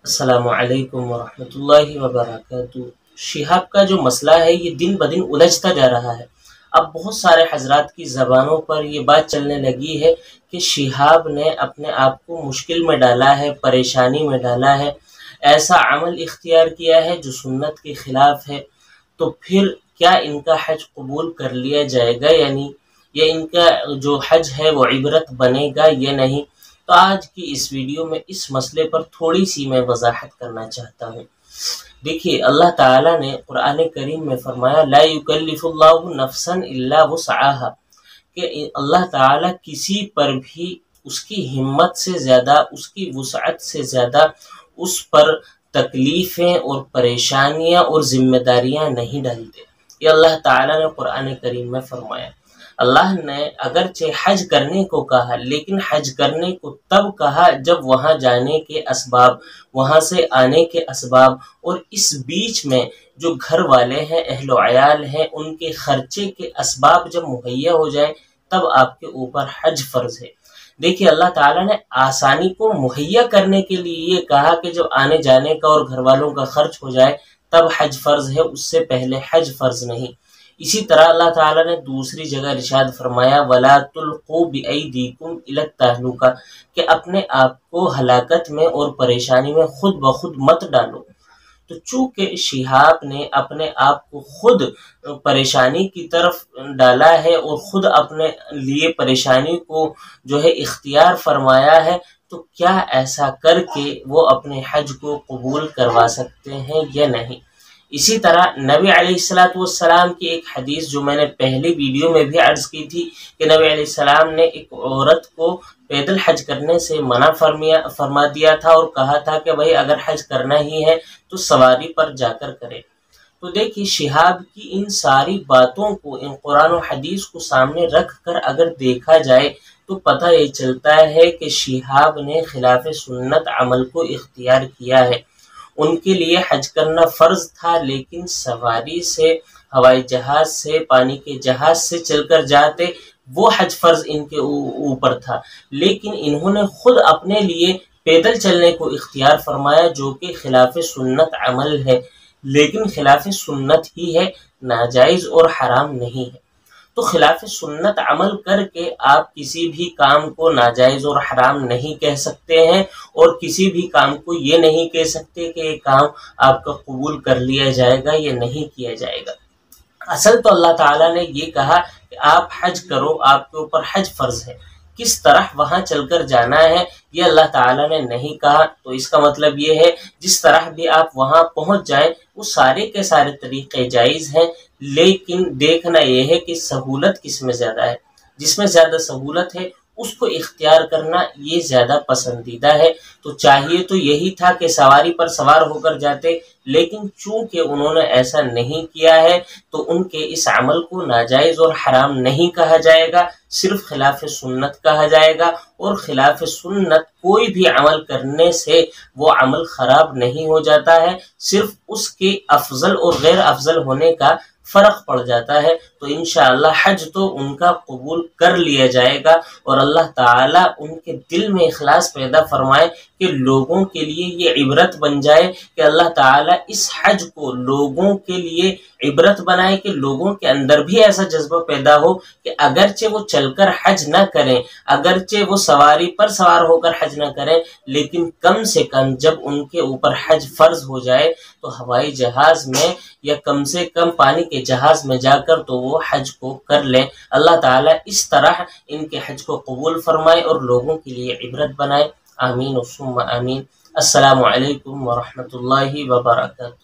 السلام علیکم ورحمۃ اللہ وبرکاتہ۔ شہاب کا جو مسئلہ ہے یہ دن بدن الجھتا جا رہا ہے۔ اب بہت سارے حضرات کی زبانوں پر یہ بات چلنے لگی ہے کہ شہاب نے اپنے آپ کو مشکل میں ڈالا ہے، پریشانی میں ڈالا ہے، ایسا عمل اختیار کیا ہے جو سنت کے خلاف ہے، تو پھر کیا ان کا حج قبول کر لیا جائے گا یعنی یا ان کا جو حج ہے وہ عبرت بنے گا یا نہیں؟ تو آج کی اس ویڈیو میں اس مسئلے پر تھوڑی سی میں وضاحت کرنا چاہتا ہوں۔ دیکھیے، اللہ تعالیٰ نے قرآن کریم میں فرمایا لا یکلف اللہ نفسا الا وسعها، کہ اللہ تعالیٰ کسی پر بھی اس کی ہمت سے زیادہ، اس کی وسعت سے زیادہ اس پر تکلیفیں اور پریشانیاں اور ذمہ داریاں نہیں ڈالتے۔ یہ اللہ تعالیٰ نے قرآن کریم میں فرمایا۔ اللہ نے اگرچہ حج کرنے کو کہا، لیکن حج کرنے کو تب کہا جب وہاں جانے کے اسباب، وہاں سے آنے کے اسباب اور اس بیچ میں جو گھر والے ہیں، اہل و عیال ہیں، ان کے خرچے کے اسباب جب مہیا ہو جائیں تب آپ کے اوپر حج فرض ہے۔ دیکھیے، اللہ تعالیٰ نے آسانی کو مہیا کرنے کے لیے یہ کہا کہ جب آنے جانے کا اور گھر والوں کا خرچ ہو جائے تب حج فرض ہے، اس سے پہلے حج فرض نہیں۔ اسی طرح اللہ تعالیٰ نے دوسری جگہ ارشاد فرمایا وَلَا تُلْقُوا بِأَيْدِيكُمْ إِلَى التَّهْلُكَةِ، کہ اپنے آپ کو ہلاکت میں اور پریشانی میں خود بخود مت ڈالو۔ تو چونکہ شہاب نے اپنے آپ کو خود پریشانی کی طرف ڈالا ہے اور خود اپنے لیے پریشانی کو جو ہے اختیار فرمایا ہے، تو کیا ایسا کر کے وہ اپنے حج کو قبول کروا سکتے ہیں یا نہیں؟ اسی طرح نبی علیہ السلام کی ایک حدیث جو میں نے پہلی ویڈیو میں بھی عرض کی تھی کہ نبی علیہ السلام نے ایک عورت کو پیدل حج کرنے سے منع فرما دیا تھا اور کہا تھا کہ بھائی اگر حج کرنا ہی ہے تو سواری پر جا کر کرے۔ تو دیکھیے، شہاب کی ان ساری باتوں کو، ان قرآن و حدیث کو سامنے رکھ کر اگر دیکھا جائے تو پتہ یہ چلتا ہے کہ شہاب نے خلاف سنت عمل کو اختیار کیا ہے۔ ان کے لیے حج کرنا فرض تھا، لیکن سواری سے، ہوائی جہاز سے، پانی کے جہاز سے چل کر جاتے، وہ حج فرض ان کے اوپر تھا، لیکن انہوں نے خود اپنے لیے پیدل چلنے کو اختیار فرمایا، جو کہ خلاف سنت عمل ہے، لیکن خلاف سنت ہی ہے، ناجائز اور حرام نہیں ہے۔ تو خلاف سنت عمل کر کے آپ کسی بھی کام کو ناجائز اور حرام نہیں کہہ سکتے ہیں، اور کسی بھی کام کو یہ نہیں کہہ سکتے کہ یہ کام آپ کا قبول کر لیا جائے گا یا نہیں کیا جائے گا۔ اصل تو اللہ تعالیٰ نے یہ کہا کہ آپ حج کرو، آپ کے اوپر حج فرض ہے۔ کس طرح وہاں چل کر جانا ہے یہ اللہ تعالیٰ نے نہیں کہا، تو اس کا مطلب یہ ہے جس طرح بھی آپ وہاں پہنچ جائیں وہ سارے کے سارے طریقے جائز ہیں، لیکن دیکھنا یہ ہے کہ سہولت کس میں زیادہ ہے۔ جس میں زیادہ سہولت ہے اس کو اختیار کرنا یہ زیادہ پسندیدہ ہے۔ تو چاہیے تو یہی تھا کہ سواری پر سوار ہو کر جاتے، لیکن چونکہ انہوں نے ایسا نہیں کیا ہے تو ان کے اس عمل کو ناجائز اور حرام نہیں کہا جائے گا، صرف خلاف سنت کہا جائے گا۔ اور خلاف سنت کوئی بھی عمل کرنے سے وہ عمل خراب نہیں ہو جاتا ہے، صرف اس کے افضل اور غیر افضل ہونے کا فرق پڑ جاتا ہے۔ تو انشاءاللہ حج تو ان کا قبول کر لیا جائے گا، اور اللہ تعالیٰ ان کے دل میں اخلاص پیدا فرمائے کہ لوگوں کے لیے یہ عبرت بن جائے، کہ اللہ تعالیٰ اس حج کو لوگوں کے لیے عبرت بنائے، کہ لوگوں کے اندر بھی ایسا جذبہ پیدا ہو کہ اگرچہ وہ چل کر حج نہ کریں، اگرچہ وہ سواری پر سوار ہو کر حج نہ کریں، لیکن کم سے کم جب ان کے اوپر حج فرض ہو جائے تو ہوائی جہاز میں یا کم سے کم پانی کے جہاز میں جا کر تو وہ حج کو کر لیں۔ اللہ تعالیٰ اس طرح ان کے حج کو قبول فرمائے اور لوگوں کے لیے عبرت بنائے۔ آمین و ثم آمین۔ السلام علیکم ورحمۃ اللہ وبرکاتہ۔